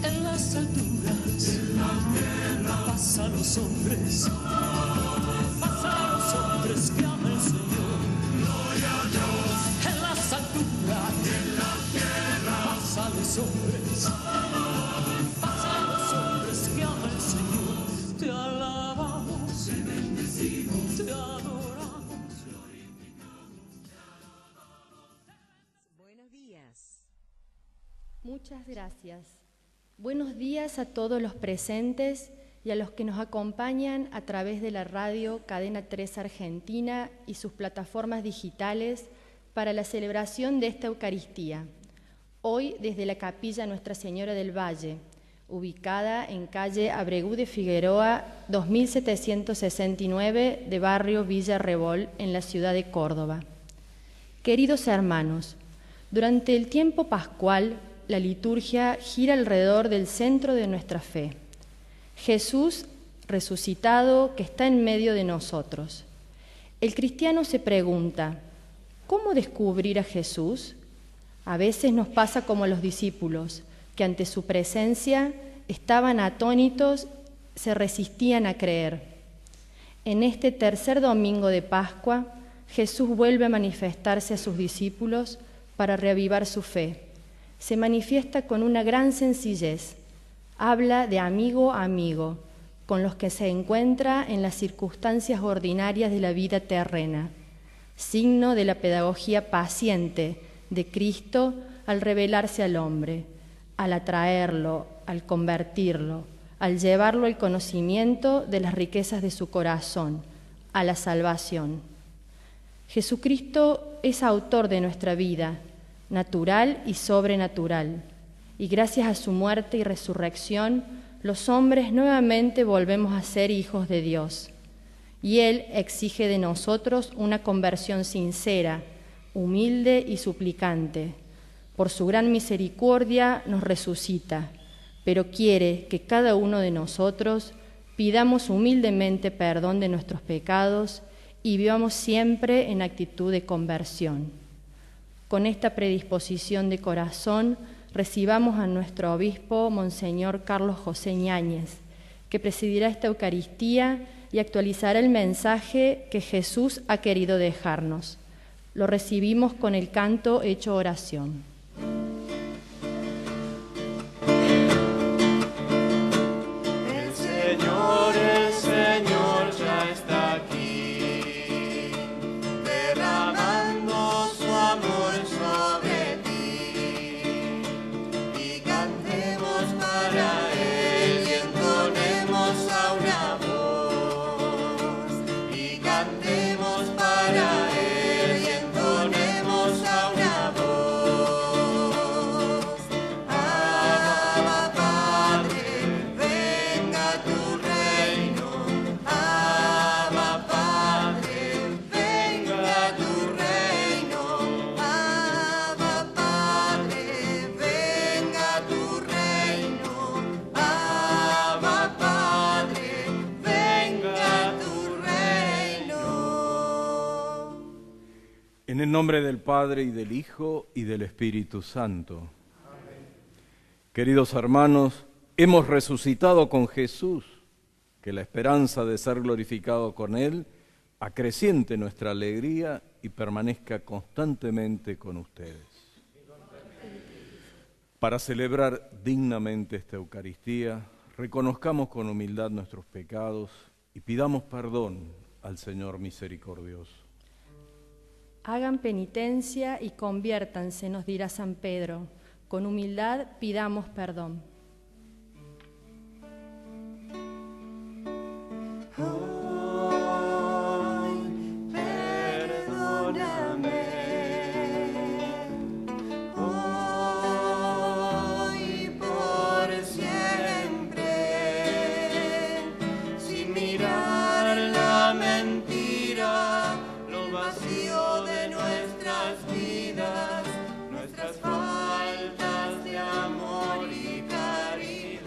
En las alturas, paz a los hombres, paz a los hombres que ama el Señor. En las alturas, paz a los hombres, paz a los hombres que ama el Señor. Te alabamos, te bendecimos, te adoramos. Buenos días. Muchas gracias. Buenos días a todos los presentes y a los que nos acompañan a través de la radio Cadena 3 Argentina y sus plataformas digitales para la celebración de esta Eucaristía. Hoy desde la Capilla Nuestra Señora del Valle, ubicada en calle Abregú de Figueroa, 2769 de barrio Villa Rebol, en la ciudad de Córdoba. Queridos hermanos, durante el tiempo pascual, la liturgia gira alrededor del centro de nuestra fe, Jesús resucitado que está en medio de nosotros. El cristiano se pregunta, ¿cómo descubrir a Jesús? A veces nos pasa como a los discípulos, que ante su presencia estaban atónitos, se resistían a creer. En este tercer domingo de Pascua, Jesús vuelve a manifestarse a sus discípulos para reavivar su fe. Se manifiesta con una gran sencillez. Habla de amigo a amigo, con los que se encuentra en las circunstancias ordinarias de la vida terrena, signo de la pedagogía paciente de Cristo al revelarse al hombre, al atraerlo, al convertirlo, al llevarlo al conocimiento de las riquezas de su corazón, a la salvación. Jesucristo es autor de nuestra vida, natural y sobrenatural, y gracias a su muerte y resurrección, los hombres nuevamente volvemos a ser hijos de Dios. Y Él exige de nosotros una conversión sincera, humilde y suplicante. Por su gran misericordia nos resucita, pero quiere que cada uno de nosotros pidamos humildemente perdón de nuestros pecados y vivamos siempre en actitud de conversión. Con esta predisposición de corazón, recibamos a nuestro obispo, Monseñor Carlos José Ñáñez, que presidirá esta Eucaristía y actualizará el mensaje que Jesús ha querido dejarnos. Lo recibimos con el canto hecho oración. El Señor ya está aquí, derramando su amor sobre ti. Y cantemos para Él y entonemos a una voz. Y cantemos para Él y entonemos a una voz. Abba, Padre, venga tu reino. Abba, Padre, venga tu reino. Abba, Padre, venga tu reino. Abba, Padre, venga tu reino. En el nombre del Padre, y del Hijo, y del Espíritu Santo. Amén. Queridos hermanos, hemos resucitado con Jesús, que la esperanza de ser glorificado con Él acreciente nuestra alegría y permanezca constantemente con ustedes. Para celebrar dignamente esta Eucaristía, reconozcamos con humildad nuestros pecados y pidamos perdón al Señor misericordioso. Hagan penitencia y conviértanse, nos dirá San Pedro. Con humildad pidamos perdón. Hoy por siempre, sin mirar la mentira, lo vacío de nuestras vidas, nuestras faltas de amor y caridad.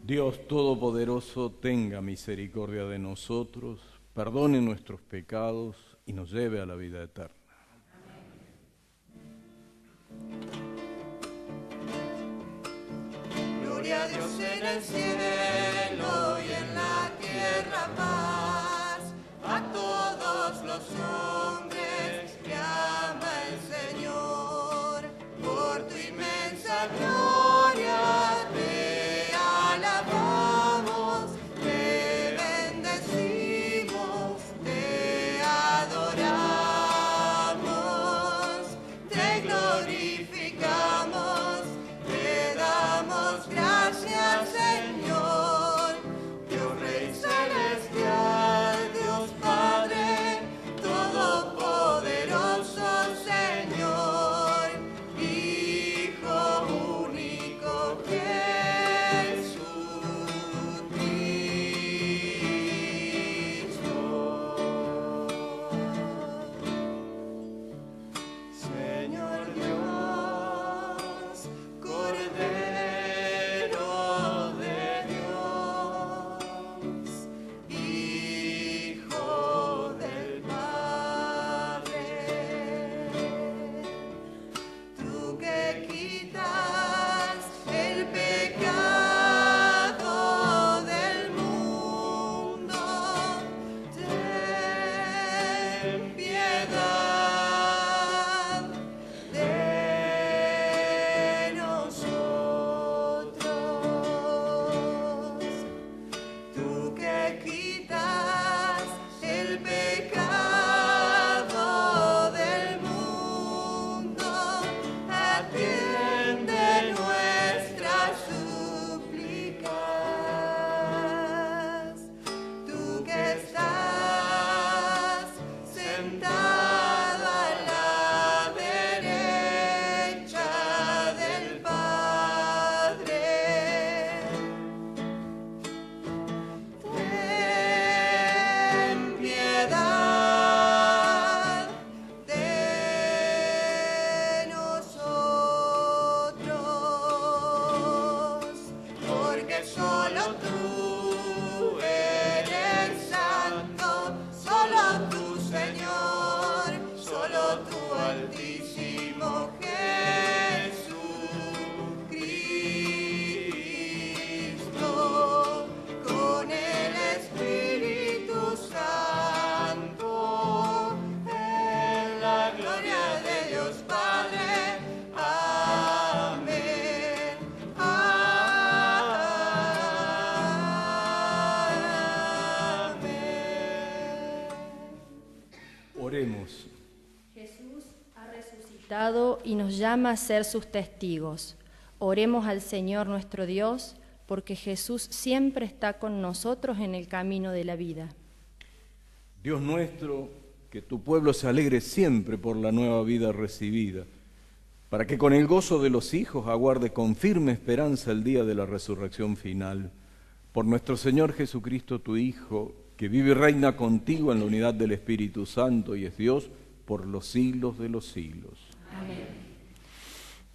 Dios Todopoderoso, tenga misericordia de nosotros, perdone nuestros pecados y nos lleve a la vida eterna. Gloria a Dios en el cielo y en la tierra paz, a todos los hombres que ama el Señor. Por tu inmensa gloria te alabamos, te bendecimos, te adoramos, te glorificamos, te damos gracias, Señor. Dios Rey celestial, Dios Padre todopoderoso, Señor, Hijo único Jesucristo. Señor Dios, Cordero de Dios, Hijo del Padre, tú que quitas el pecado del mundo, ten piedad de nosotros. Tú que quitas el pecado del mundo, atiende nuestras súplicas. Tú que estás sentado a la derecha del Padre, ten piedad de nosotros, porque solo tú eres santo, solo tú, Señor, solo tú, Altísimo Jesucristo, con el Espíritu Santo, en la gloria de Dios Padre. Amén. Amén. Oremos. Jesús ha resucitado y nos llama a ser sus testigos. Oremos al Señor nuestro Dios, porque Jesús siempre está con nosotros en el camino de la vida. Dios nuestro, que tu pueblo se alegre siempre por la nueva vida recibida, para que con el gozo de los hijos aguarde con firme esperanza el día de la resurrección final. Por nuestro Señor Jesucristo, tu Hijo, que vive y reina contigo en la unidad del Espíritu Santo y es Dios por los siglos de los siglos.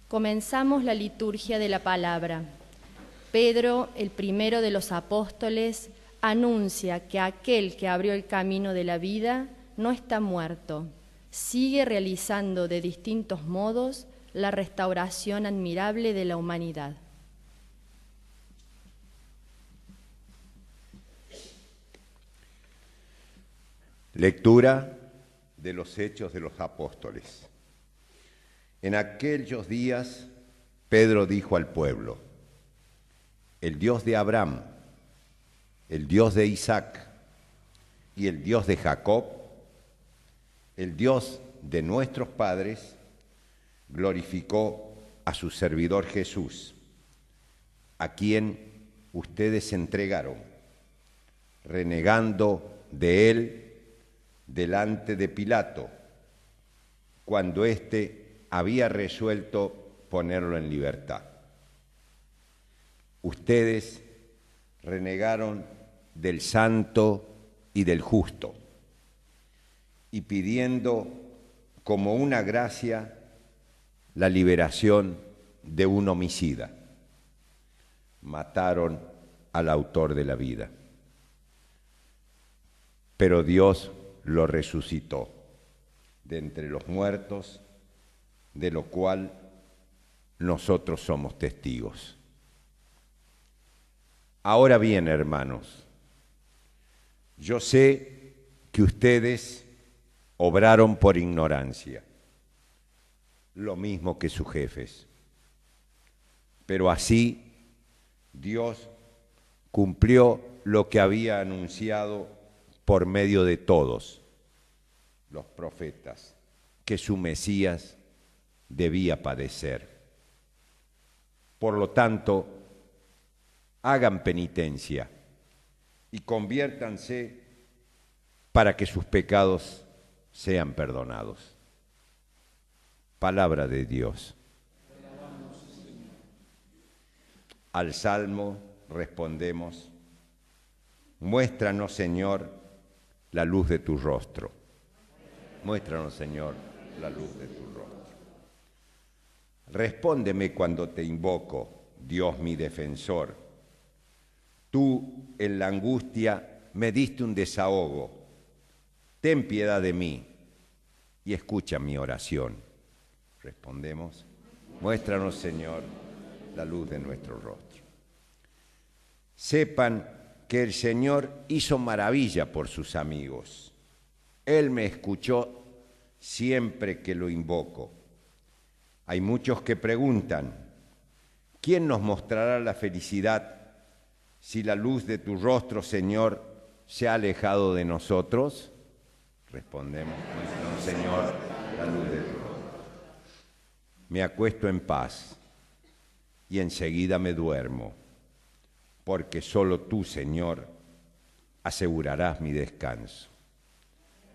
Comenzamos la liturgia de la palabra. Pedro, el primero de los apóstoles, anuncia que aquel que abrió el camino de la vida no está muerto, sigue realizando de distintos modos la restauración admirable de la humanidad. Lectura de los Hechos de los Apóstoles. En aquellos días, Pedro dijo al pueblo: el Dios de Abraham, el Dios de Isaac y el Dios de Jacob, el Dios de nuestros padres, glorificó a su servidor Jesús, a quien ustedes entregaron, renegando de él delante de Pilato, cuando éste había resuelto ponerlo en libertad. Ustedes renegaron del santo y del justo, y pidiendo como una gracia la liberación de un homicida, mataron al autor de la vida. Pero Dios lo resucitó de entre los muertos, de lo cual nosotros somos testigos. Ahora bien, hermanos, yo sé que ustedes obraron por ignorancia, lo mismo que sus jefes, pero así Dios cumplió lo que había anunciado por medio de todos los profetas, que su Mesías debía padecer. Por lo tanto, hagan penitencia y conviértanse para que sus pecados sean perdonados. Palabra de Dios. Al Salmo respondemos: muéstranos, Señor, la luz de tu rostro. Muéstranos, Señor, la luz de tu rostro. Respóndeme cuando te invoco, Dios mi defensor. Tú, en la angustia, me diste un desahogo. Ten piedad de mí y escucha mi oración. Respondemos: muéstranos, Señor, la luz de nuestro rostro. Sepan que el Señor hizo maravilla por sus amigos. Él me escuchó siempre que lo invoco. Hay muchos que preguntan: ¿quién nos mostrará la felicidad si la luz de tu rostro, Señor, se ha alejado de nosotros? Respondemos: muéstranos, Señor, la luz de tu rostro. Me acuesto en paz y enseguida me duermo, porque solo tú, Señor, asegurarás mi descanso.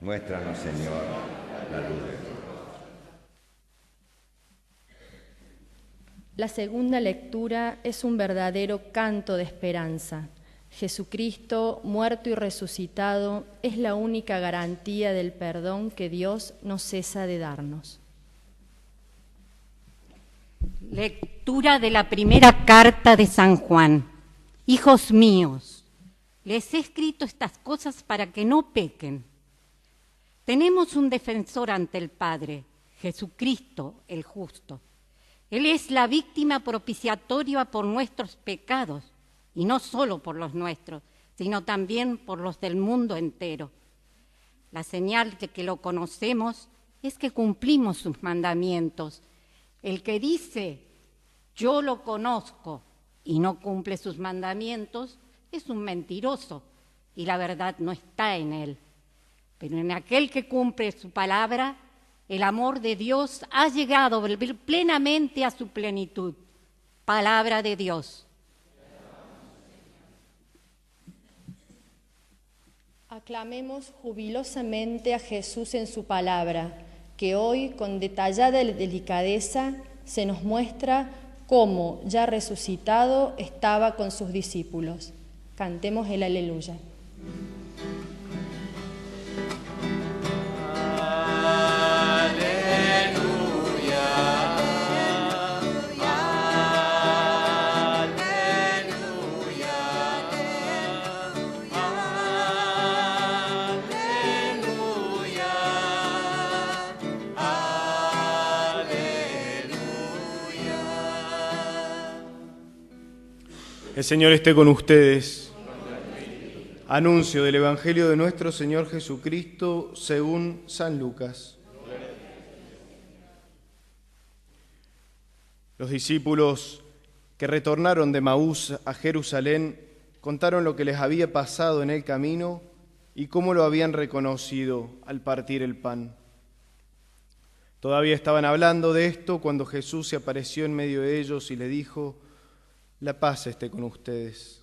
Muéstranos, Señor, la luz de tu rostro. La segunda lectura es un verdadero canto de esperanza. Jesucristo, muerto y resucitado, es la única garantía del perdón que Dios no cesa de darnos. Lectura de la primera carta de San Juan. Hijos míos, les he escrito estas cosas para que no pequen. Tenemos un defensor ante el Padre, Jesucristo el justo. Él es la víctima propiciatoria por nuestros pecados, y no solo por los nuestros, sino también por los del mundo entero. La señal de que lo conocemos es que cumplimos sus mandamientos. El que dice, yo lo conozco, y no cumple sus mandamientos, es un mentiroso, y la verdad no está en él. Pero en aquel que cumple su palabra, el amor de Dios ha llegado plenamente a su plenitud. Palabra de Dios. Aclamemos jubilosamente a Jesús en su palabra, que hoy, con detallada delicadeza, se nos muestra cómo, ya resucitado, estaba con sus discípulos. Cantemos el Aleluya. El Señor esté con ustedes. Anuncio del Evangelio de nuestro Señor Jesucristo según San Lucas. Los discípulos que retornaron de Maús a Jerusalén contaron lo que les había pasado en el camino y cómo lo habían reconocido al partir el pan. Todavía estaban hablando de esto cuando Jesús se apareció en medio de ellos y le dijo: la paz esté con ustedes.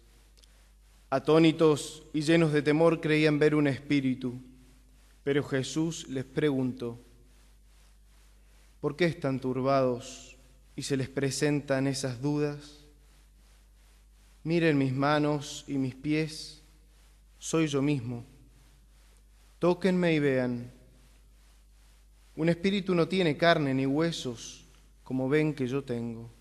Atónitos y llenos de temor creían ver un espíritu, pero Jesús les preguntó: ¿por qué están turbados y se les presentan esas dudas? Miren mis manos y mis pies, soy yo mismo. Tóquenme y vean. Un espíritu no tiene carne ni huesos, como ven que yo tengo.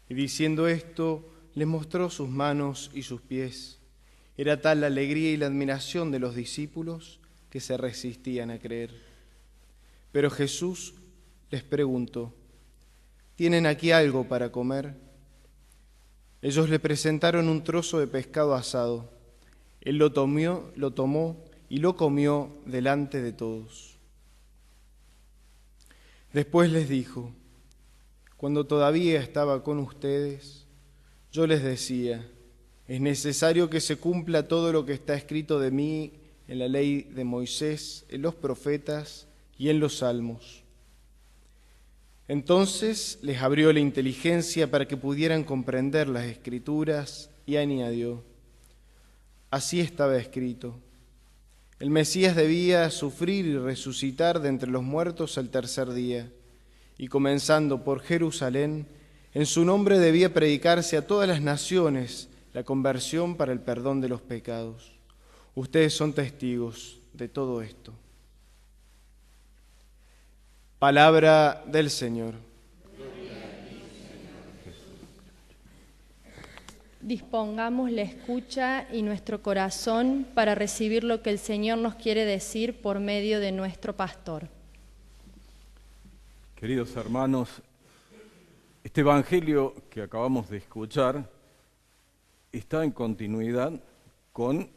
Y diciendo esto, les mostró sus manos y sus pies. Era tal la alegría y la admiración de los discípulos que se resistían a creer. Pero Jesús les preguntó: ¿tienen aquí algo para comer? Ellos le presentaron un trozo de pescado asado. Él lo tomó y lo comió delante de todos. Después les dijo: cuando todavía estaba con ustedes, yo les decía: es necesario que se cumpla todo lo que está escrito de mí en la ley de Moisés, en los profetas y en los salmos. Entonces les abrió la inteligencia para que pudieran comprender las Escrituras y añadió: así estaba escrito. El Mesías debía sufrir y resucitar de entre los muertos al tercer día, y comenzando por Jerusalén, en su nombre debía predicarse a todas las naciones la conversión para el perdón de los pecados. Ustedes son testigos de todo esto. Palabra del Señor. Dispongamos la escucha y nuestro corazón para recibir lo que el Señor nos quiere decir por medio de nuestro pastor. Queridos hermanos, este evangelio que acabamos de escuchar está en continuidad con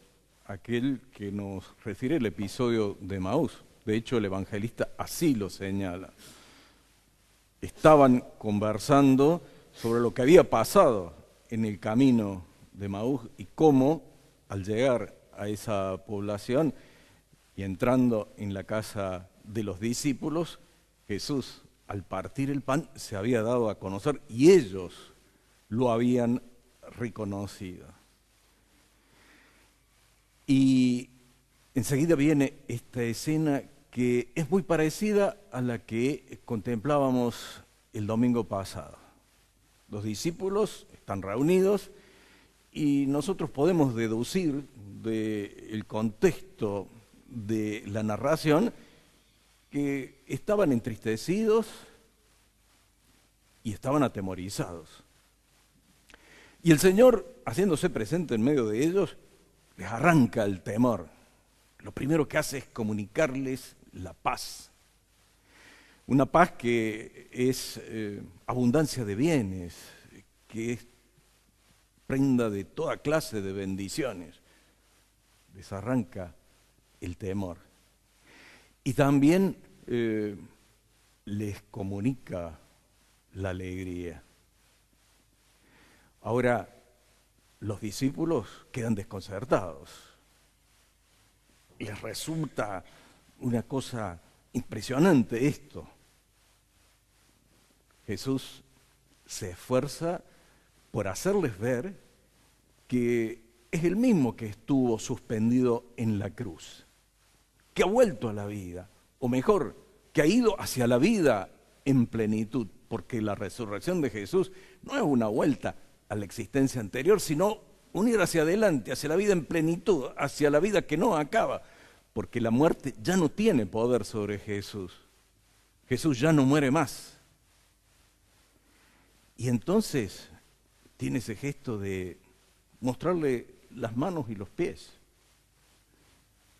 aquel que nos refiere el episodio de Emaús. De hecho, el evangelista así lo señala. Estaban conversando sobre lo que había pasado en el camino de Emaús y cómo, al llegar a esa población y entrando en la casa de los discípulos, Jesús, al partir el pan, se había dado a conocer y ellos lo habían reconocido. Y enseguida viene esta escena que es muy parecida a la que contemplábamos el domingo pasado. Los discípulos están reunidos y nosotros podemos deducir del contexto de la narración que estaban entristecidos y estaban atemorizados. Y el Señor, haciéndose presente en medio de ellos, les arranca el temor. Lo primero que hace es comunicarles la paz. Una paz que es abundancia de bienes, que es prenda de toda clase de bendiciones. Les arranca el temor. Y también les comunica la alegría. Ahora, los discípulos quedan desconcertados. Les resulta una cosa impresionante esto. Jesús se esfuerza por hacerles ver que es el mismo que estuvo suspendido en la cruz, que ha vuelto a la vida, o mejor, que ha ido hacia la vida en plenitud, porque la resurrección de Jesús no es una vuelta a la existencia anterior, sino un ir hacia adelante, hacia la vida en plenitud, hacia la vida que no acaba, porque la muerte ya no tiene poder sobre Jesús. Jesús ya no muere más. Y entonces tiene ese gesto de mostrarle las manos y los pies.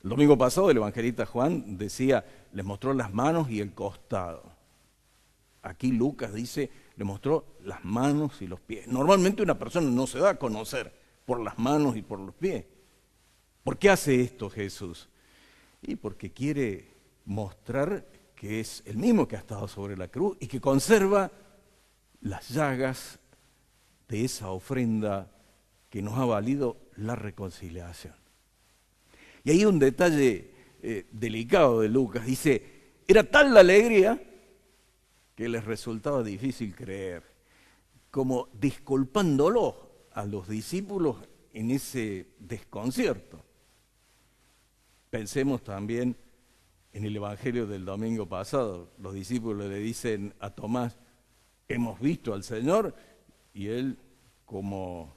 El domingo pasado el evangelista Juan decía, les mostró las manos y el costado. Aquí Lucas dice, le mostró las manos y los pies. Normalmente una persona no se da a conocer por las manos y por los pies. ¿Por qué hace esto Jesús? Y porque quiere mostrar que es el mismo que ha estado sobre la cruz y que conserva las llagas de esa ofrenda que nos ha valido la reconciliación. Y hay un detalle delicado de Lucas. Dice, era tal la alegría que les resultaba difícil creer, como disculpándolos a los discípulos en ese desconcierto. Pensemos también en el evangelio del domingo pasado. Los discípulos le dicen a Tomás, hemos visto al Señor, y él, como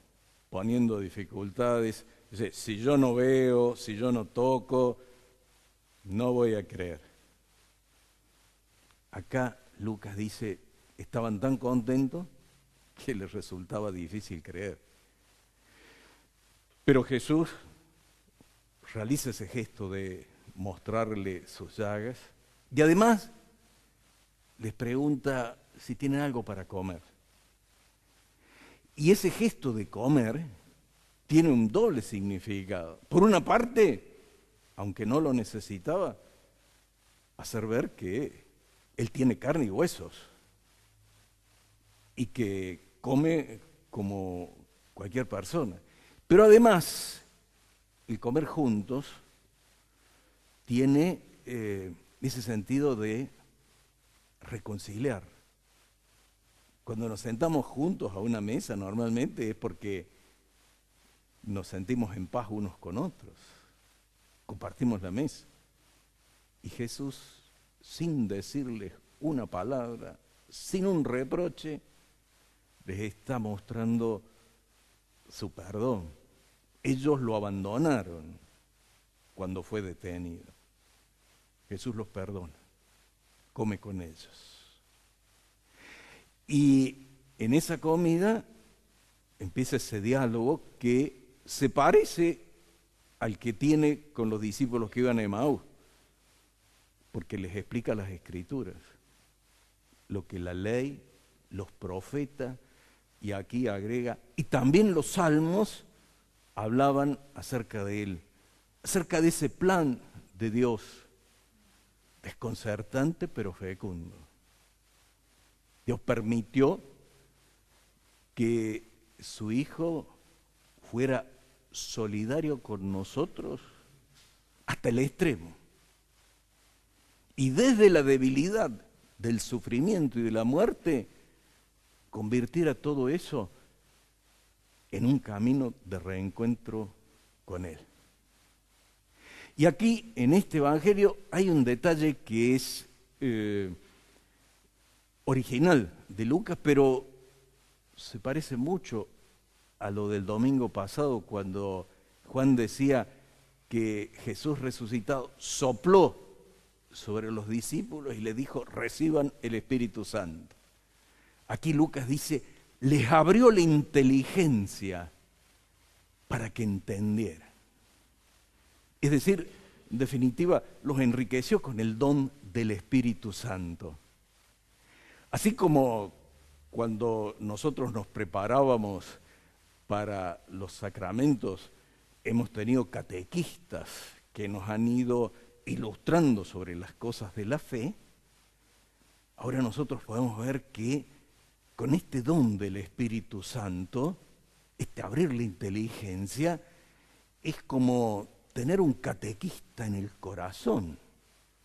poniendo dificultades, dice, si yo no veo, si yo no toco, no voy a creer. Acá Lucas dice, estaban tan contentos que les resultaba difícil creer. Pero Jesús realiza ese gesto de mostrarle sus llagas y además les pregunta si tienen algo para comer. Y ese gesto de comer tiene un doble significado. Por una parte, aunque no lo necesitaba, hacer ver que Él tiene carne y huesos y que come como cualquier persona. Pero además, el comer juntos tiene ese sentido de reconciliar. Cuando nos sentamos juntos a una mesa, normalmente es porque nos sentimos en paz unos con otros. Compartimos la mesa. Y Jesús, sin decirles una palabra, sin un reproche, les está mostrando su perdón. Ellos lo abandonaron cuando fue detenido. Jesús los perdona, come con ellos. Y en esa comida empieza ese diálogo que se parece al que tiene con los discípulos que iban a Emaús, porque les explica las Escrituras, lo que la ley, los profetas, y aquí agrega, y también los salmos hablaban acerca de él, acerca de ese plan de Dios, desconcertante pero fecundo. Dios permitió que su Hijo fuera solidario con nosotros hasta el extremo. Y desde la debilidad del sufrimiento y de la muerte, convirtiera todo eso en un camino de reencuentro con Él. Y aquí, en este Evangelio, hay un detalle que es original de Lucas, pero se parece mucho a lo del domingo pasado, cuando Juan decía que Jesús resucitado sopló sobre los discípulos y les dijo, reciban el Espíritu Santo. Aquí Lucas dice, les abrió la inteligencia para que entendieran. Es decir, en definitiva, los enriqueció con el don del Espíritu Santo. Así como cuando nosotros nos preparábamos para los sacramentos, hemos tenido catequistas que nos han ido ilustrando sobre las cosas de la fe, ahora nosotros podemos ver que con este don del Espíritu Santo, este abrir la inteligencia, es como tener un catequista en el corazón,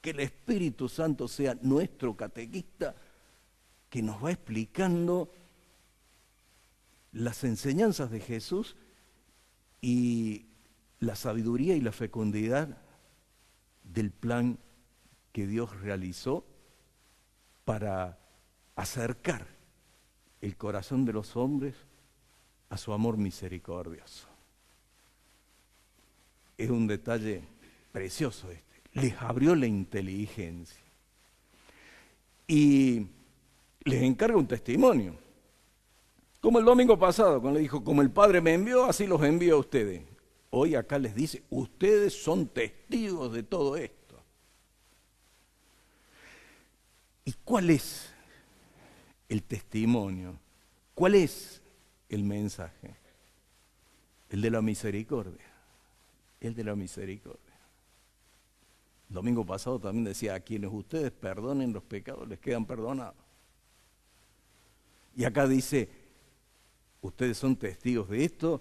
que el Espíritu Santo sea nuestro catequista, que nos va explicando las enseñanzas de Jesús y la sabiduría y la fecundidad del plan que Dios realizó para acercar el corazón de los hombres a su amor misericordioso. Es un detalle precioso este. Les abrió la inteligencia. Y les encarga un testimonio. Como el domingo pasado, cuando le dijo, como el Padre me envió, así los envío a ustedes. Hoy acá les dice, ustedes son testigos de todo esto. ¿Y cuál es el testimonio? ¿Cuál es el mensaje? El de la misericordia. El de la misericordia. El domingo pasado también decía, a quienes ustedes perdonen los pecados, les quedan perdonados. Y acá dice, ustedes son testigos de esto,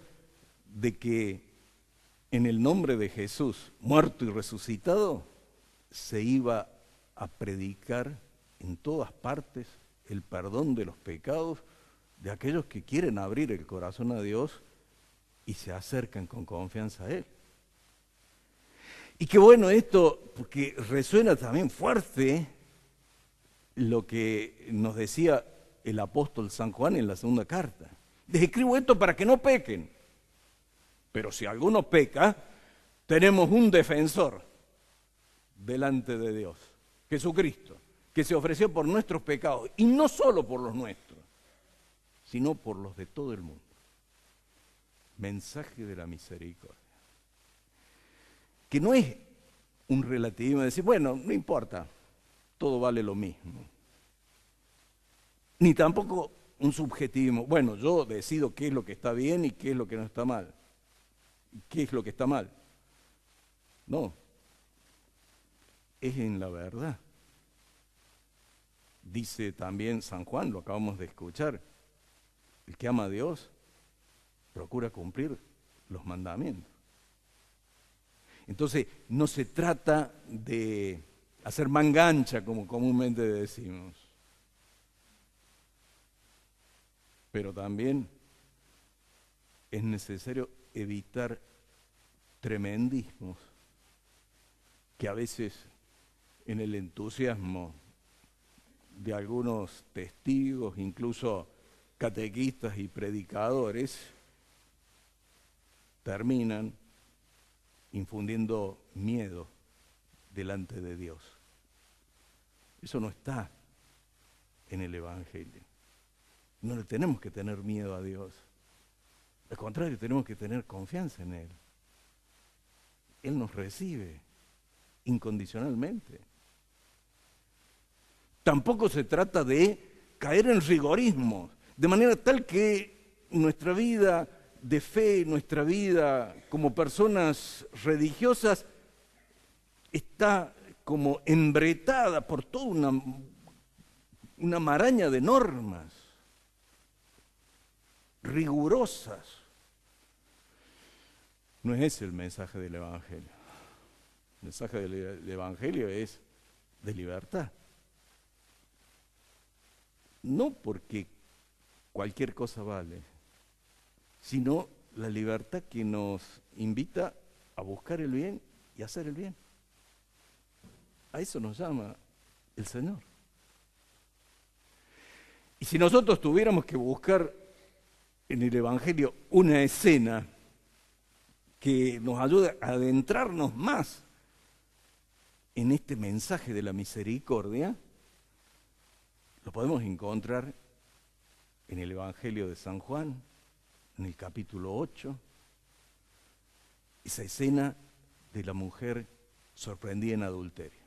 de que en el nombre de Jesús, muerto y resucitado, se iba a predicar en todas partes el perdón de los pecados de aquellos que quieren abrir el corazón a Dios y se acercan con confianza a Él. Y qué bueno esto, porque resuena también fuerte lo que nos decía el apóstol San Juan en la segunda carta. Les escribo esto para que no pequen. Pero si alguno peca, tenemos un defensor delante de Dios, Jesucristo, que se ofreció por nuestros pecados, y no solo por los nuestros, sino por los de todo el mundo. mensaje de la misericordia. Que no es un relativismo de decir, bueno, no importa, todo vale lo mismo. Ni tampoco un subjetivismo, bueno, yo decido qué es lo que está bien y qué es lo que no está mal. ¿Qué es lo que está mal? No, es en la verdad. Dice también San Juan, lo acabamos de escuchar, el que ama a Dios procura cumplir los mandamientos. Entonces, no se trata de hacer mangancha, como comúnmente decimos, pero también es necesario evitar tremendismos que a veces en el entusiasmo de algunos testigos, incluso catequistas y predicadores, terminan infundiendo miedo delante de Dios. Eso no está en el Evangelio. No le tenemos que tener miedo a Dios. Al contrario, tenemos que tener confianza en Él. Él nos recibe incondicionalmente. Tampoco se trata de caer en rigorismos, de manera tal que nuestra vida de fe, nuestra vida como personas religiosas, está como embretada por toda una maraña de normas rigurosas. No es ese el mensaje del Evangelio. El mensaje del Evangelio es de libertad. No porque cualquier cosa vale, sino la libertad que nos invita a buscar el bien y hacer el bien. A eso nos llama el Señor. Y si nosotros tuviéramos que buscar en el Evangelio una escena que nos ayude a adentrarnos más en este mensaje de la misericordia, lo podemos encontrar en el Evangelio de San Juan, en el capítulo 8, esa escena de la mujer sorprendida en adulterio.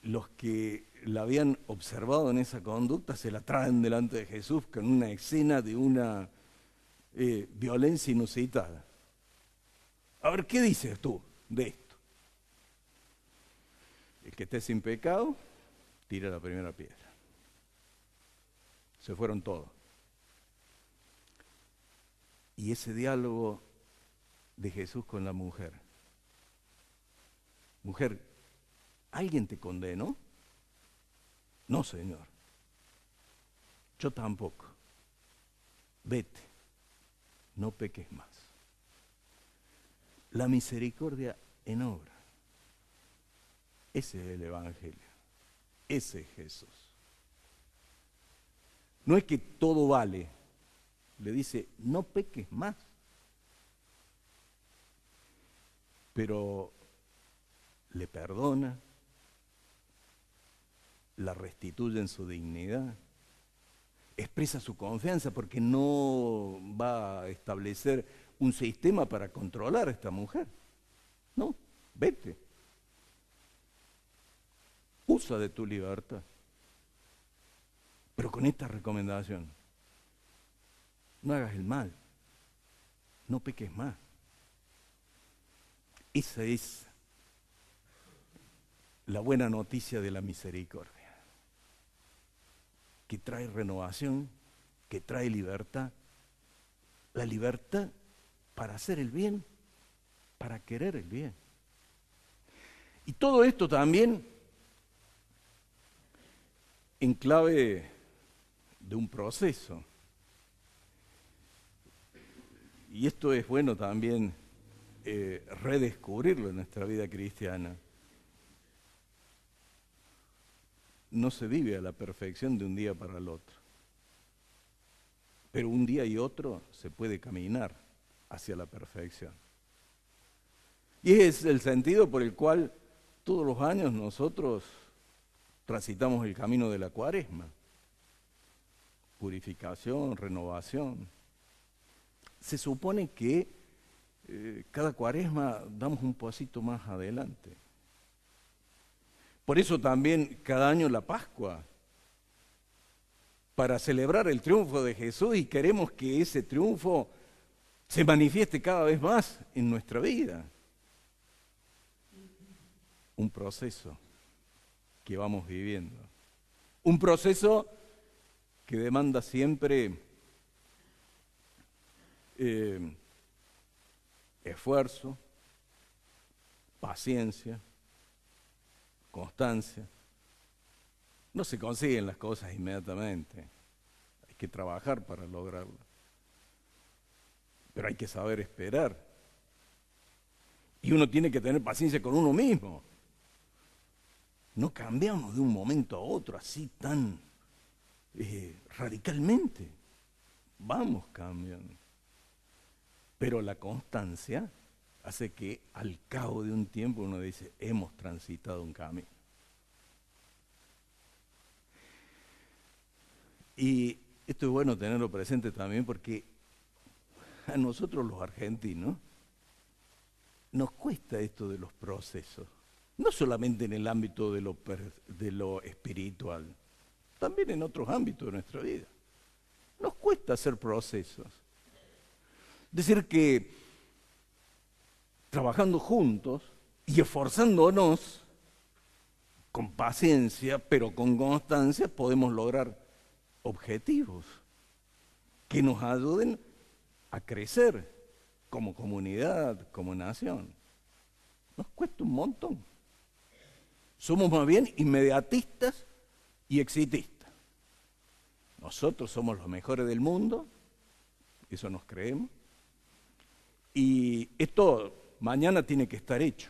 Los que la habían observado en esa conducta se la traen delante de Jesús con una escena de una violencia inusitada. A ver, ¿qué dices tú de esto? El que esté sin pecado, tira la primera piedra. Se fueron todos. Y ese diálogo de Jesús con la mujer. Mujer, ¿alguien te condenó? No, Señor. Yo tampoco. Vete, no peques más. La misericordia en obra. Ese es el Evangelio. Ese es Jesús. No es que todo vale. Le dice, no peques más. Pero le perdona, la restituye en su dignidad, expresa su confianza porque no va a establecer un sistema para controlar a esta mujer. No, vete. Usa de tu libertad. Pero con esta recomendación, no hagas el mal, no peques más. Esa es la buena noticia de la misericordia, que trae renovación, que trae libertad. La libertad para hacer el bien, para querer el bien. Y todo esto también en clave de un proceso. Y esto es bueno también redescubrirlo en nuestra vida cristiana. No se vive a la perfección de un día para el otro. Pero un día y otro se puede caminar hacia la perfección. Y es el sentido por el cual todos los años nosotros transitamos el camino de la Cuaresma. Purificación, renovación. se supone que cada Cuaresma damos un pasito más adelante. Por eso también cada año la Pascua, para celebrar el triunfo de Jesús, y queremos que ese triunfo se manifieste cada vez más en nuestra vida. Un proceso que vamos viviendo. Un proceso que demanda siempre esfuerzo, paciencia, constancia. No se consiguen las cosas inmediatamente. Hay que trabajar para lograrlo. Pero hay que saber esperar. Y uno tiene que tener paciencia con uno mismo. No cambiamos de un momento a otro así tan radicalmente. Vamos cambiando. Pero la constancia hace que al cabo de un tiempo uno dice, hemos transitado un camino. Y esto es bueno tenerlo presente también porque a nosotros los argentinos nos cuesta esto de los procesos. No solamente en el ámbito de lo espiritual, también en otros ámbitos de nuestra vida. Nos cuesta hacer procesos. Es decir que trabajando juntos y esforzándonos con paciencia, pero con constancia, podemos lograr objetivos que nos ayuden a crecer como comunidad, como nación. Nos cuesta un montón. Somos más bien inmediatistas y exitistas. Nosotros somos los mejores del mundo, eso nos creemos, y esto mañana tiene que estar hecho.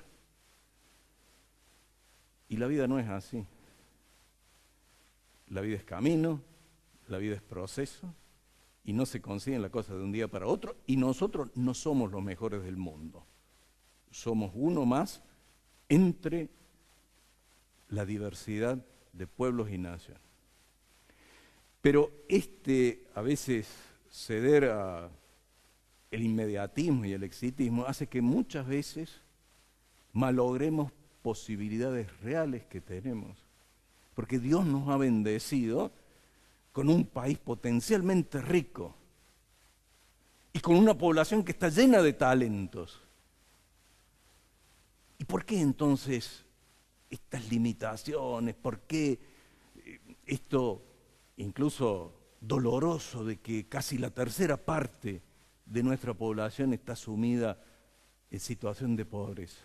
Y la vida no es así. La vida es camino, la vida es proceso, y no se consiguen las cosas de un día para otro, y nosotros no somos los mejores del mundo. Somos uno más entre la diversidad de pueblos y naciones. Pero a veces ceder a el inmediatismo y el exitismo hace que muchas veces malogremos posibilidades reales que tenemos. Porque Dios nos ha bendecido con un país potencialmente rico y con una población que está llena de talentos. ¿Y por qué entonces estas limitaciones? ¿Por qué esto incluso doloroso de que casi la tercera parte de nuestra población está sumida en situación de pobreza?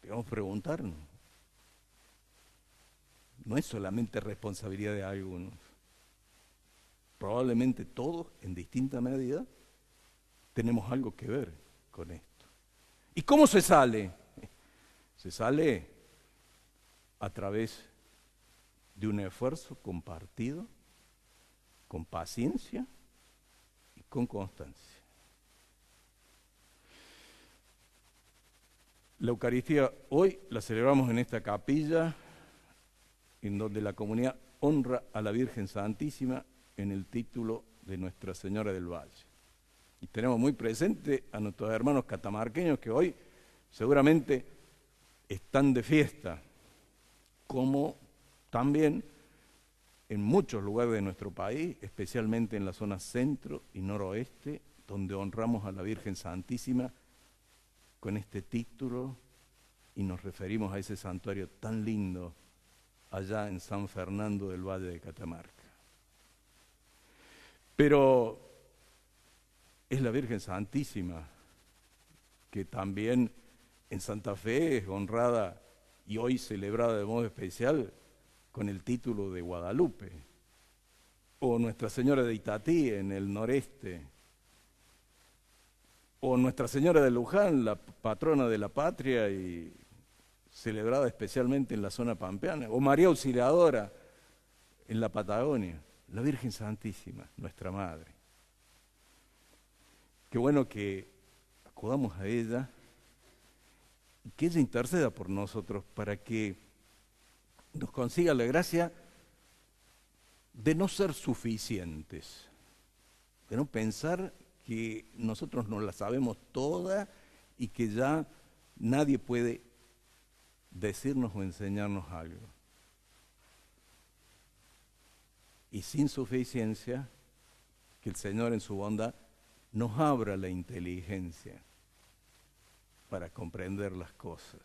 Debemos preguntarnos. No es solamente responsabilidad de algunos. Probablemente todos, en distinta medida, tenemos algo que ver con esto. ¿Y cómo se sale? Se sale a través de un esfuerzo compartido, con paciencia y con constancia. La Eucaristía hoy la celebramos en esta capilla, en donde la comunidad honra a la Virgen Santísima en el título de Nuestra Señora del Valle. Y tenemos muy presente a nuestros hermanos catamarqueños que hoy seguramente están de fiesta, como también en muchos lugares de nuestro país, especialmente en la zona centro y noroeste, donde honramos a la Virgen Santísima con este título y nos referimos a ese santuario tan lindo allá en San Fernando del Valle de Catamarca. Pero es la Virgen Santísima que también en Santa Fe es honrada y hoy celebrada de modo especial con el título de Guadalupe, o Nuestra Señora de Itatí en el noreste, o Nuestra Señora de Luján, la patrona de la patria y celebrada especialmente en la zona pampeana, o María Auxiliadora en la Patagonia, la Virgen Santísima, nuestra Madre. Qué bueno que acudamos a ella y que ella interceda por nosotros para que nos consiga la gracia de no ser suficientes, de no pensar que nosotros no la sabemos toda y que ya nadie puede decirnos o enseñarnos algo. Y sin suficiencia, que el Señor en su bondad nos abra la inteligencia para comprender las cosas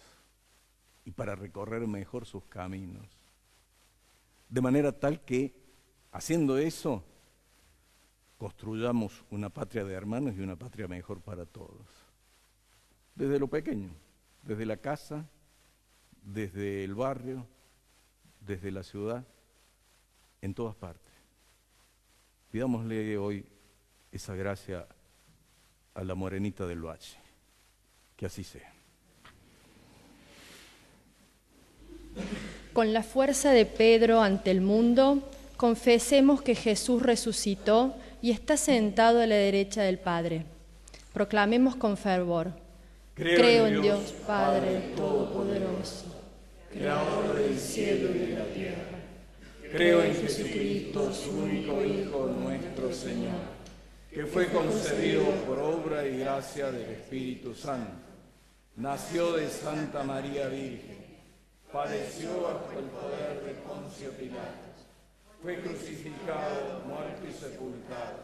y para recorrer mejor sus caminos. De manera tal que, haciendo eso, construyamos una patria de hermanos y una patria mejor para todos. Desde lo pequeño, desde la casa, desde el barrio, desde la ciudad, en todas partes. Pidámosle hoy esa gracia a la morenita del Valle. Que así sea. Con la fuerza de Pedro ante el mundo, confesemos que Jesús resucitó y está sentado a la derecha del Padre. Proclamemos con fervor: Creo en Dios, Padre Todopoderoso, Creador del cielo y de la tierra. Creo en Jesucristo, su único Hijo, nuestro Señor, que fue concebido por obra y gracia del Espíritu Santo. Nació de Santa María Virgen, padeció bajo el poder de Poncio Pilatos, fue crucificado, muerto y sepultado,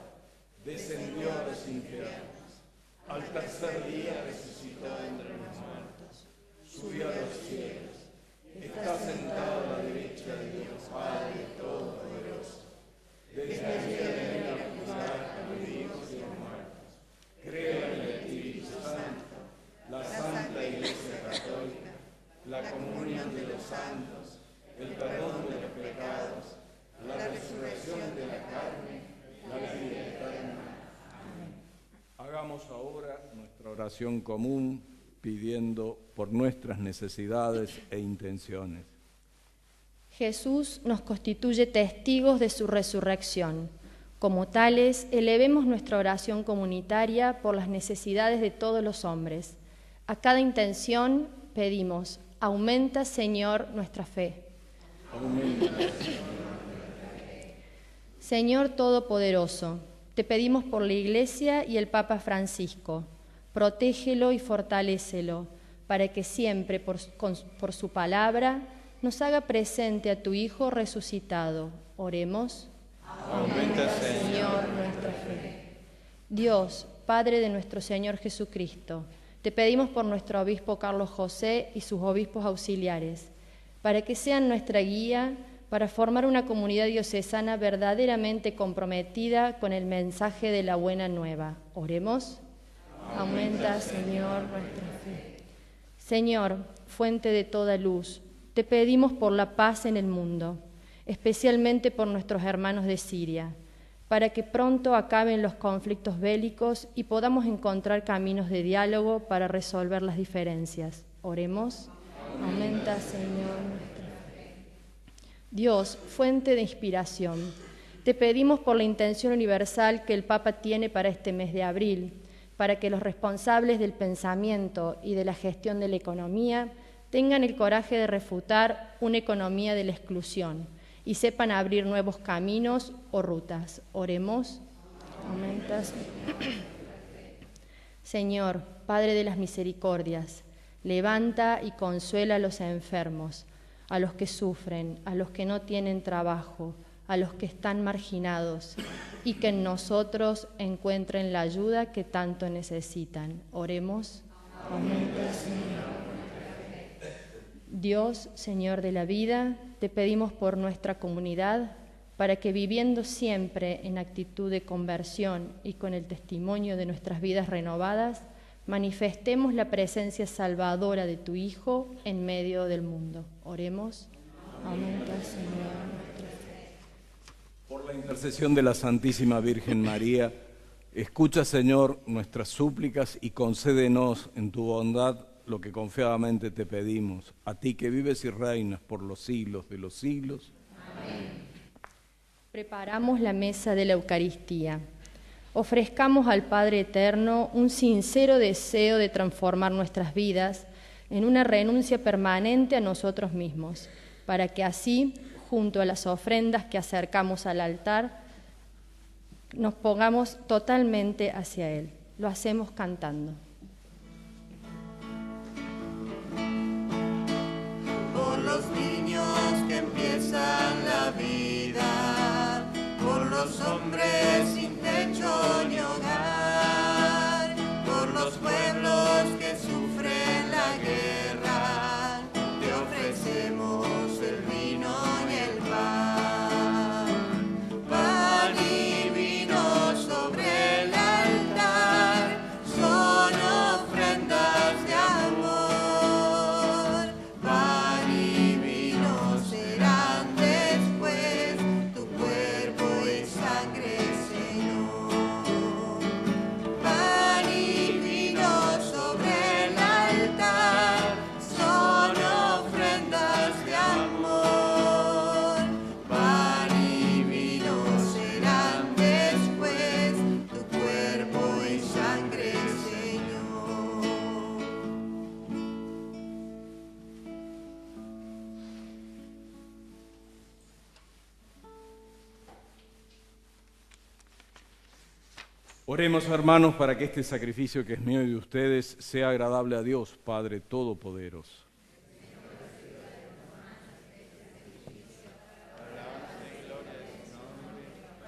descendió a los infiernos, al tercer día resucitó entre los muertos, subió a los cielos, está sentado a la derecha de Dios Padre Todopoderoso, desde allí ha de venir a juzgar a los vivos y los muertos. Creo en el Espíritu Santo, la Santa Iglesia Católica, la comunión de los santos, el perdón de los pecados, la resurrección de la carne, la vida eterna. Amén. Hagamos ahora nuestra oración común, pidiendo por nuestras necesidades e intenciones. Jesús nos constituye testigos de su resurrección. Como tales, elevemos nuestra oración comunitaria por las necesidades de todos los hombres. A cada intención pedimos: aumenta, Señor, nuestra fe. Aumenta. Señor Todopoderoso, te pedimos por la Iglesia y el Papa Francisco. Protégelo y fortalécelo, para que siempre, por su palabra, nos haga presente a tu Hijo resucitado. Oremos. Aumenta, Señor, nuestra fe. Dios, Padre de nuestro Señor Jesucristo, te pedimos por nuestro obispo Carlos José y sus obispos auxiliares, para que sean nuestra guía para formar una comunidad diocesana verdaderamente comprometida con el mensaje de la buena nueva. Oremos. Aumenta, Señor, nuestra fe. Señor, fuente de toda luz, te pedimos por la paz en el mundo, especialmente por nuestros hermanos de Siria, para que pronto acaben los conflictos bélicos y podamos encontrar caminos de diálogo para resolver las diferencias. Oremos. Aumenta, Señor, nuestra fe. Dios, fuente de inspiración, te pedimos por la intención universal que el Papa tiene para este mes de abril, para que los responsables del pensamiento y de la gestión de la economía tengan el coraje de refutar una economía de la exclusión y sepan abrir nuevos caminos o rutas. Oremos. Aumentas. Señor, Padre de las misericordias, levanta y consuela a los enfermos, a los que sufren, a los que no tienen trabajo, a los que están marginados, y que en nosotros encuentren la ayuda que tanto necesitan. Oremos. Aumenta, Señor. Dios, Señor de la vida, te pedimos por nuestra comunidad, para que viviendo siempre en actitud de conversión y con el testimonio de nuestras vidas renovadas, manifestemos la presencia salvadora de tu Hijo en medio del mundo. Oremos. Aumenta, Señor, nuestra fe. Por la intercesión de la Santísima Virgen María, escucha, Señor, nuestras súplicas y concédenos en tu bondad lo que confiadamente te pedimos, a ti que vives y reinas por los siglos de los siglos. Amén. Preparamos la mesa de la Eucaristía. Ofrezcamos al Padre Eterno un sincero deseo de transformar nuestras vidas en una renuncia permanente a nosotros mismos, para que así, junto a las ofrendas que acercamos al altar, nos pongamos totalmente hacia Él. Lo hacemos cantando. Por los niños que empiezan la vida, por los hombres sin techo ni hogar, por los pueblos que sufren la guerra, te ofrecemos el vino y el pan. Pan y vino sobre el altar son ofrendas de amor. Pan y vino serán después tu cuerpo y sangre, Señor. Pan y vino sobre el altar son ofrendas de amor. Pan y vino serán después tu cuerpo y sangre, Señor. Oremos, hermanos, para que este sacrificio que es mío y de ustedes sea agradable a Dios, Padre Todopoderoso.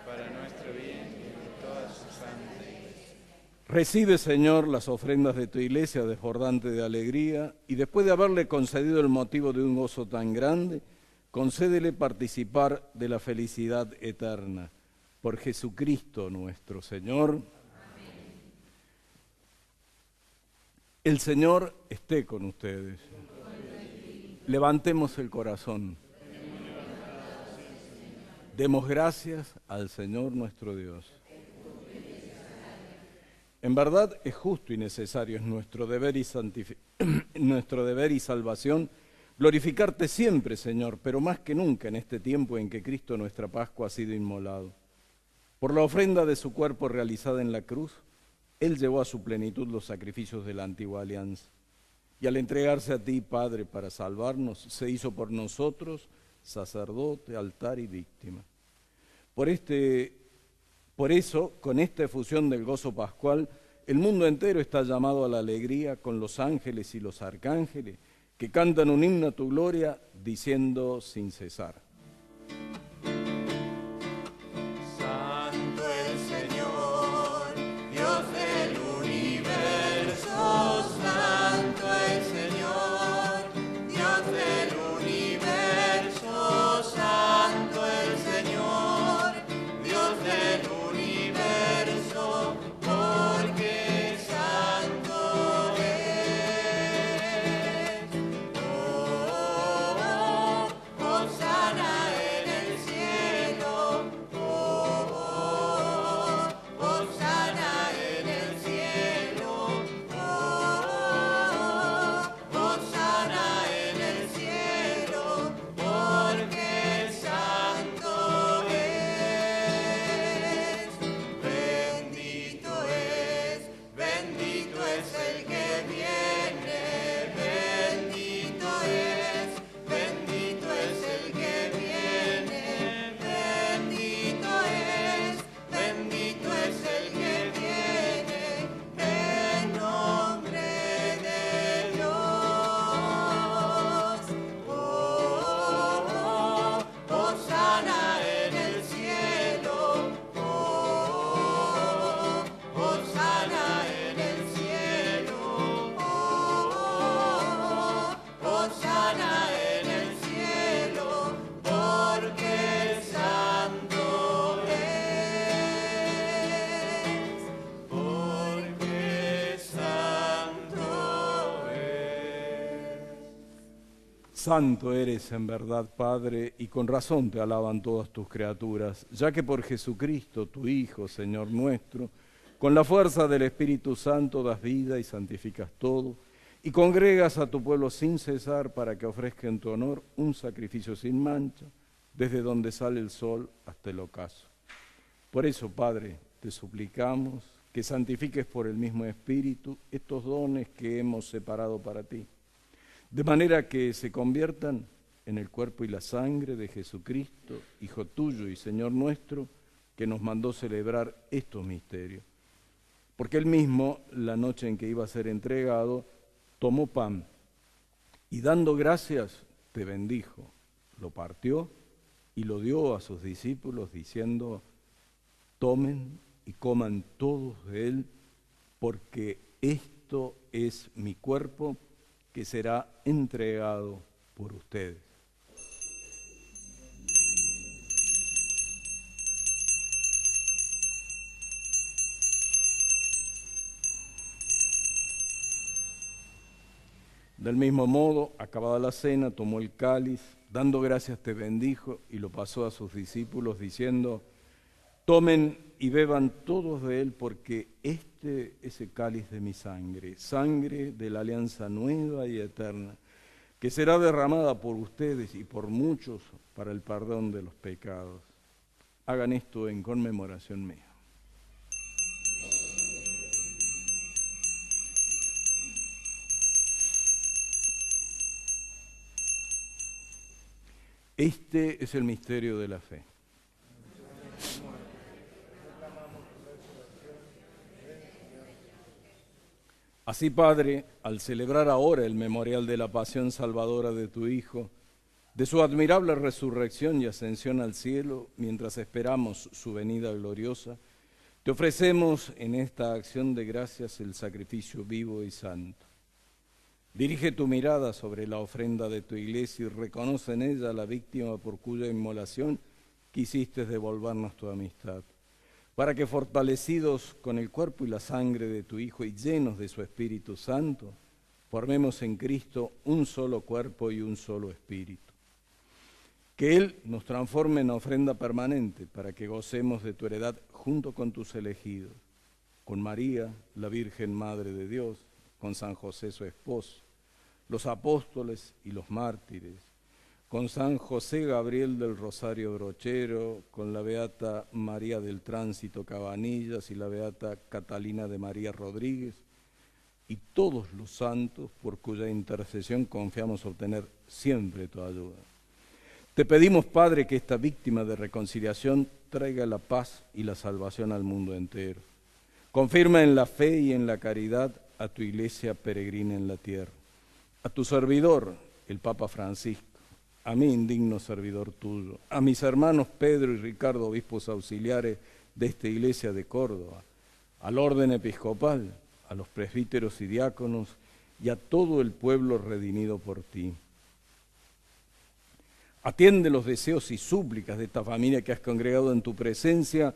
Para nuestro bien y de toda su santa iglesia. Recibe, Señor, las ofrendas de tu iglesia desbordante de alegría y después de haberle concedido el motivo de un gozo tan grande, concédele participar de la felicidad eterna. Por Jesucristo nuestro Señor. Amén. El Señor esté con ustedes. Levantemos el corazón. Demos gracias al Señor nuestro Dios. En verdad es justo y necesario, es nuestro deber y salvación, glorificarte siempre, Señor, pero más que nunca en este tiempo en que Cristo nuestra Pascua ha sido inmolado. Por la ofrenda de su cuerpo realizada en la cruz, Él llevó a su plenitud los sacrificios de la antigua alianza. Y al entregarse a ti, Padre, para salvarnos, se hizo por nosotros sacerdote, altar y víctima. Por eso, con esta efusión del gozo pascual, el mundo entero está llamado a la alegría con los ángeles y los arcángeles que cantan un himno a tu gloria diciendo sin cesar. Santo el Señor, Dios del universo. Santo el Señor, Dios del universo. Santo el Señor, Dios del universo, porque santo es. Hosana en el cielo. Hosana en el cielo. Hosana en el cielo, porque santo es. Bendito es el que viene. Bendito es el que viene. Bendito es el que viene en nombre de Dios. Hosana en el cielo. Hosana en el cielo. Hosana en el cielo, porque santo es. Porque santo es. Santo eres en verdad, Padre, y con razón te alaban todas tus criaturas, ya que por Jesucristo, tu Hijo, Señor nuestro, con la fuerza del Espíritu Santo das vida y santificas todo, y congregas a tu pueblo sin cesar para que ofrezca en tu honor un sacrificio sin mancha, desde donde sale el sol hasta el ocaso. Por eso, Padre, te suplicamos que santifiques por el mismo Espíritu estos dones que hemos separado para ti, de manera que se conviertan en el cuerpo y la sangre de Jesucristo, Hijo tuyo y Señor nuestro, que nos mandó celebrar estos misterios. Porque él mismo, la noche en que iba a ser entregado, tomó pan y dando gracias, te bendijo, lo partió y lo dio a sus discípulos diciendo: tomen y coman todos de él, porque esto es mi cuerpo que será entregado por ustedes. Del mismo modo, acabada la cena, tomó el cáliz, dando gracias te bendijo y lo pasó a sus discípulos diciendo: tomen y beban todos de él, porque este es el cáliz de mi sangre, sangre de la alianza nueva y eterna, que será derramada por ustedes y por muchos para el perdón de los pecados. Hagan esto en conmemoración mía. Este es el misterio de la fe. Así, Padre, al celebrar ahora el memorial de la pasión salvadora de tu Hijo, de su admirable resurrección y ascensión al cielo, mientras esperamos su venida gloriosa, te ofrecemos en esta acción de gracias el sacrificio vivo y santo. Dirige tu mirada sobre la ofrenda de tu iglesia y reconoce en ella la víctima por cuya inmolación quisiste devolvernos tu amistad, para que fortalecidos con el cuerpo y la sangre de tu Hijo y llenos de su Espíritu Santo, formemos en Cristo un solo cuerpo y un solo espíritu. Que Él nos transforme en ofrenda permanente para que gocemos de tu heredad junto con tus elegidos, con María, la Virgen Madre de Dios, con San José su esposo, los apóstoles y los mártires, con San José Gabriel del Rosario Brochero, con la Beata María del Tránsito Cabanillas y la Beata Catalina de María Rodríguez, y todos los santos por cuya intercesión confiamos obtener siempre tu ayuda. Te pedimos, Padre, que esta víctima de reconciliación traiga la paz y la salvación al mundo entero. Confirma en la fe y en la caridad a tu iglesia peregrina en la tierra, a tu servidor, el Papa Francisco, a mí, indigno servidor tuyo, a mis hermanos Pedro y Ricardo, obispos auxiliares de esta iglesia de Córdoba, al orden episcopal, a los presbíteros y diáconos y a todo el pueblo redimido por ti. Atiende los deseos y súplicas de esta familia que has congregado en tu presencia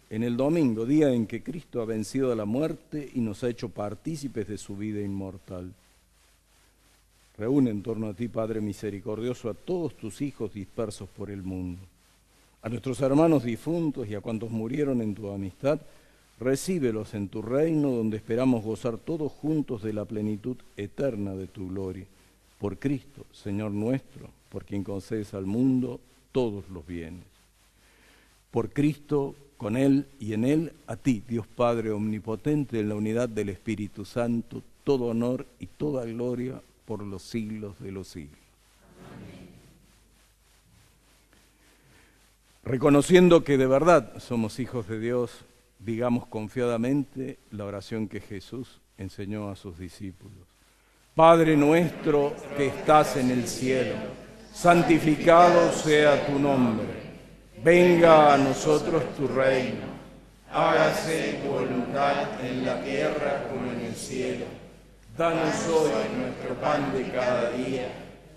en el domingo, día en que Cristo ha vencido a la muerte y nos ha hecho partícipes de su vida inmortal. Reúne en torno a ti, Padre misericordioso, a todos tus hijos dispersos por el mundo, a nuestros hermanos difuntos y a cuantos murieron en tu amistad. Recíbelos en tu reino, donde esperamos gozar todos juntos de la plenitud eterna de tu gloria. Por Cristo, Señor nuestro, por quien concedes al mundo todos los bienes. Por Cristo, con Él y en Él, a ti, Dios Padre omnipotente, en la unidad del Espíritu Santo, todo honor y toda gloria por los siglos de los siglos. Amén. Reconociendo que de verdad somos hijos de Dios, digamos confiadamente la oración que Jesús enseñó a sus discípulos. Padre nuestro que estás en el cielo, santificado sea tu nombre. Venga a nosotros tu reino. Hágase tu voluntad en la tierra como en el cielo. Danos hoy nuestro pan de cada día.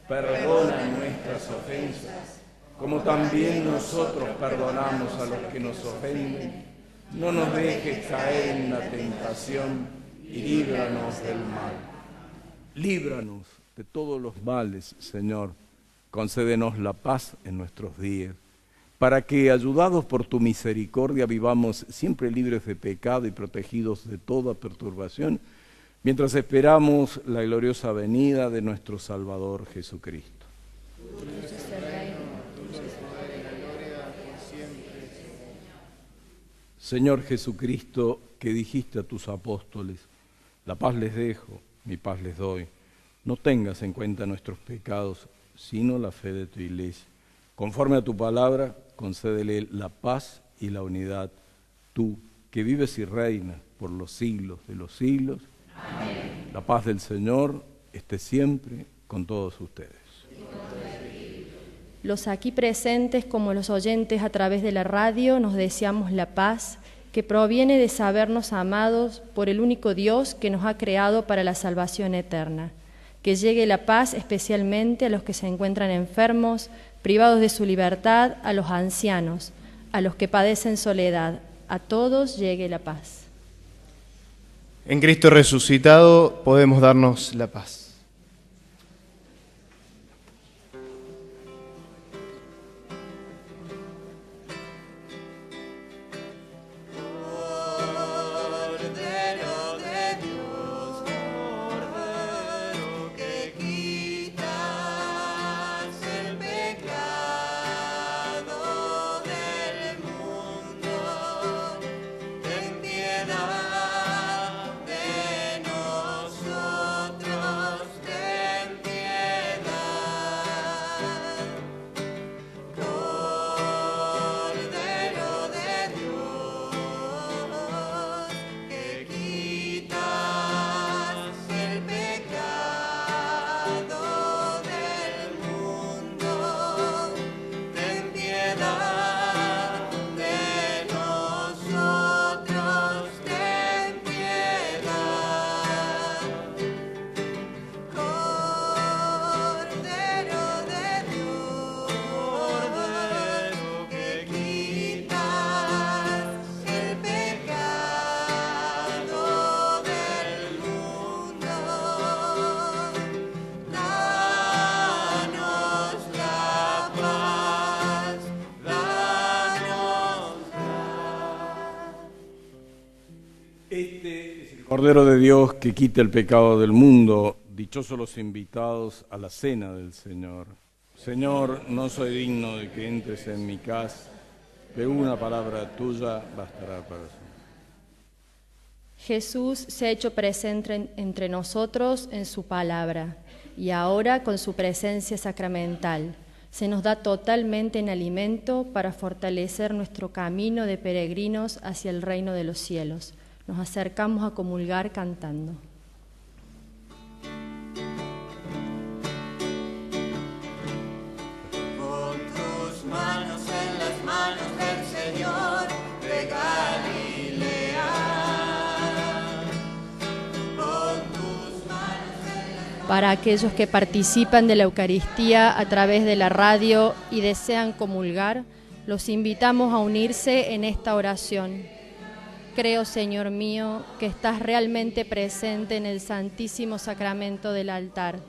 Perdona nuestras ofensas, como también nosotros perdonamos a los que nos ofenden. No nos dejes caer en la tentación y líbranos del mal. Líbranos de todos los males, Señor. Concédenos la paz en nuestros días, para que, ayudados por tu misericordia, vivamos siempre libres de pecado y protegidos de toda perturbación, mientras esperamos la gloriosa venida de nuestro Salvador Jesucristo. Señor Jesucristo, que dijiste a tus apóstoles: la paz les dejo, mi paz les doy. No tengas en cuenta nuestros pecados, sino la fe de tu iglesia. Conforme a tu palabra, concédele la paz y la unidad, tú que vives y reinas por los siglos de los siglos. Amén. La paz del Señor esté siempre con todos ustedes. Los aquí presentes como los oyentes a través de la radio nos deseamos la paz que proviene de sabernos amados por el único Dios que nos ha creado para la salvación eterna. Que llegue la paz especialmente a los que se encuentran enfermos, privados de su libertad, a los ancianos, a los que padecen soledad. A todos llegue la paz. En Cristo resucitado podemos darnos la paz. Cordero de Dios que quita el pecado del mundo, dichosos los invitados a la cena del Señor. Señor, no soy digno de que entres en mi casa, pero una palabra tuya bastará para siempre. Jesús se ha hecho presente entre nosotros en su palabra y ahora con su presencia sacramental. Se nos da totalmente en alimento para fortalecer nuestro camino de peregrinos hacia el reino de los cielos. Nos acercamos a comulgar cantando. Con tus manos en las manos del Señor de Galilea. Con tus manos en las manos. Para aquellos que participan de la Eucaristía a través de la radio y desean comulgar, los invitamos a unirse en esta oración. Creo, Señor mío, que estás realmente presente en el Santísimo Sacramento del altar.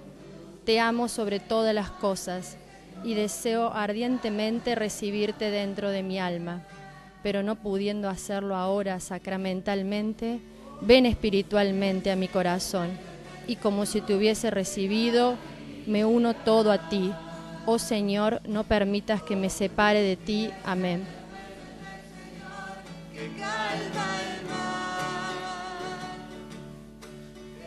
Te amo sobre todas las cosas y deseo ardientemente recibirte dentro de mi alma, pero no pudiendo hacerlo ahora sacramentalmente, ven espiritualmente a mi corazón y como si te hubiese recibido, me uno todo a ti. Oh Señor, no permitas que me separe de ti. Amén.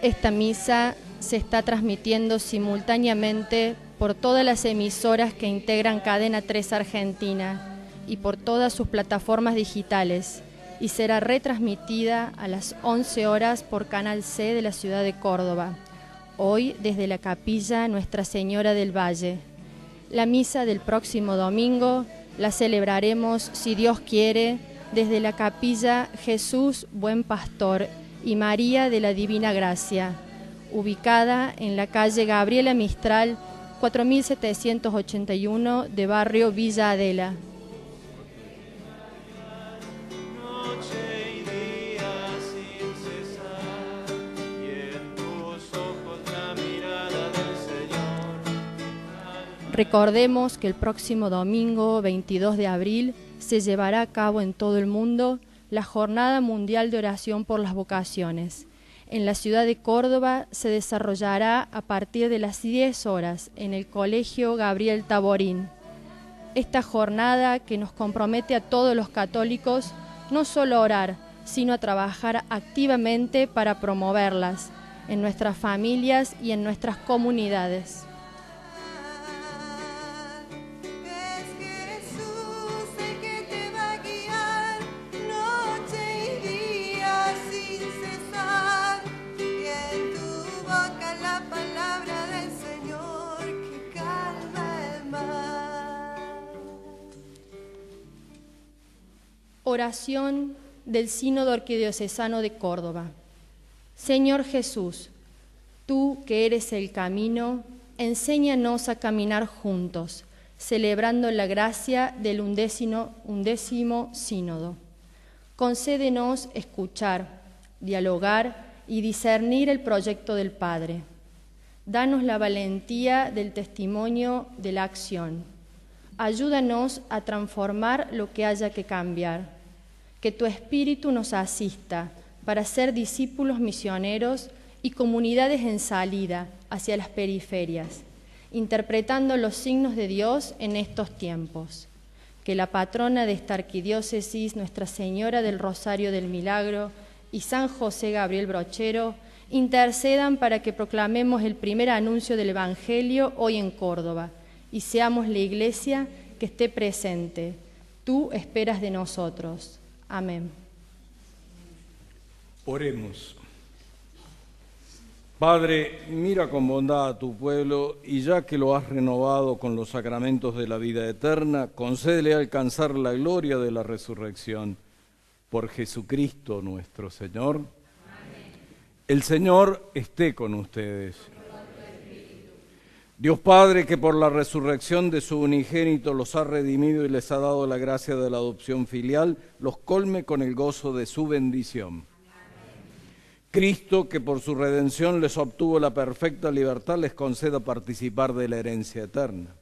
Esta misa se está transmitiendo simultáneamente por todas las emisoras que integran Cadena 3 Argentina y por todas sus plataformas digitales y será retransmitida a las 11 horas por Canal C de la ciudad de Córdoba, hoy desde la capilla Nuestra Señora del Valle. La misa del próximo domingo la celebraremos, si Dios quiere, desde la capilla Jesús Buen Pastor y María de la Divina Gracia, ubicada en la calle Gabriela Mistral, 4781 de barrio Villa Adela. Recordemos que el próximo domingo 22 de abril se llevará a cabo en todo el mundo la Jornada Mundial de Oración por las Vocaciones. En la ciudad de Córdoba se desarrollará a partir de las 10 horas en el Colegio Gabriel Taborín. Esta jornada que nos compromete a todos los católicos no solo a orar, sino a trabajar activamente para promoverlas en nuestras familias y en nuestras comunidades. Es Jesús el que te va a guiar. Oración del Sínodo Arquidiocesano de Córdoba. Señor Jesús, tú que eres el camino, enséñanos a caminar juntos, celebrando la gracia del undécimo sínodo. Concédenos escuchar, dialogar y discernir el proyecto del Padre. Danos la valentía del testimonio de la acción. Ayúdanos a transformar lo que haya que cambiar. Que tu Espíritu nos asista para ser discípulos misioneros y comunidades en salida hacia las periferias, interpretando los signos de Dios en estos tiempos. Que la patrona de esta arquidiócesis, Nuestra Señora del Rosario del Milagro y San José Gabriel Brochero, intercedan para que proclamemos el primer anuncio del Evangelio hoy en Córdoba y seamos la Iglesia que esté presente. Tú esperas de nosotros. Amén. Oremos. Padre, mira con bondad a tu pueblo y ya que lo has renovado con los sacramentos de la vida eterna, concédele alcanzar la gloria de la resurrección. Por Jesucristo nuestro Señor. Amén. El Señor esté con ustedes. Dios Padre, que por la resurrección de su unigénito los ha redimido y les ha dado la gracia de la adopción filial, los colme con el gozo de su bendición. Cristo, que por su redención les obtuvo la perfecta libertad, les conceda participar de la herencia eterna.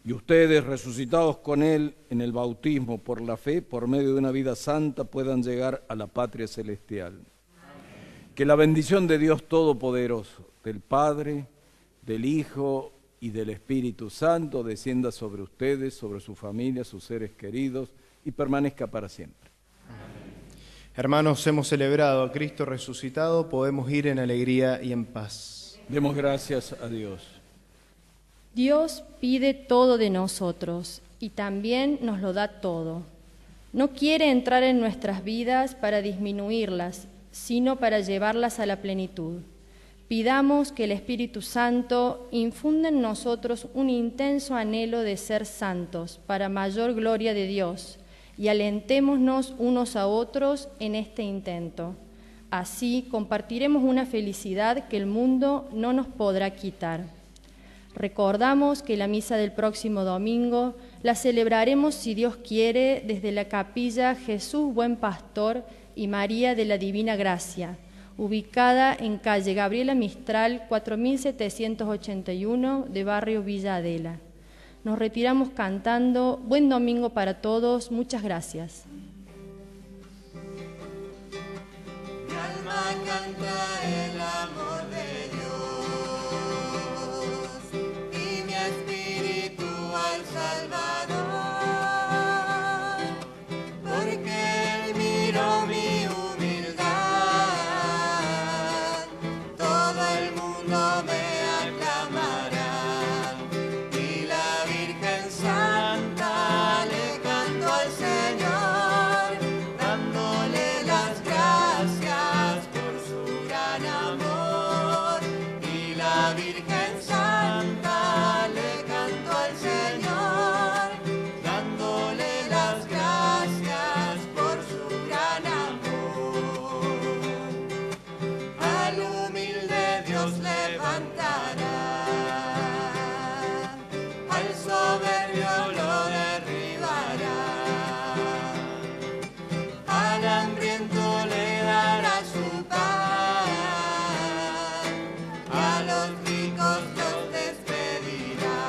Y ustedes, resucitados con Él en el bautismo por la fe, por medio de una vida santa, puedan llegar a la patria celestial. Que la bendición de Dios Todopoderoso, del Padre, del Hijo y del Espíritu Santo descienda sobre ustedes, sobre su familia, sus seres queridos, y permanezca para siempre. Hermanos, hemos celebrado a Cristo resucitado, podemos ir en alegría y en paz. Demos gracias a Dios. Dios pide todo de nosotros y también nos lo da todo. No quiere entrar en nuestras vidas para disminuirlas, sino para llevarlas a la plenitud. Pidamos que el Espíritu Santo infunda en nosotros un intenso anhelo de ser santos para mayor gloria de Dios, y alentémonos unos a otros en este intento. Así compartiremos una felicidad que el mundo no nos podrá quitar. Recordamos que la misa del próximo domingo la celebraremos, si Dios quiere, desde la capilla Jesús Buen Pastor y María de la Divina Gracia, ubicada en calle Gabriela Mistral, 4781 de barrio Villa Adela. Nos retiramos cantando Buen Domingo para todos. Muchas gracias. Mi alma canta el amor de Dios y mi espíritu al Salvador, porque Él miró mi humildad, todo el mundo me aclamará. Santa le canto al Señor, dándole las gracias por su gran amor. Y la Virgen Santa le canto al Señor, dándole las gracias por su gran amor. Al humilde Dios levantará, al soberbio lo derribará, al hambriento le dará su pan, a los ricos Dios despedirá.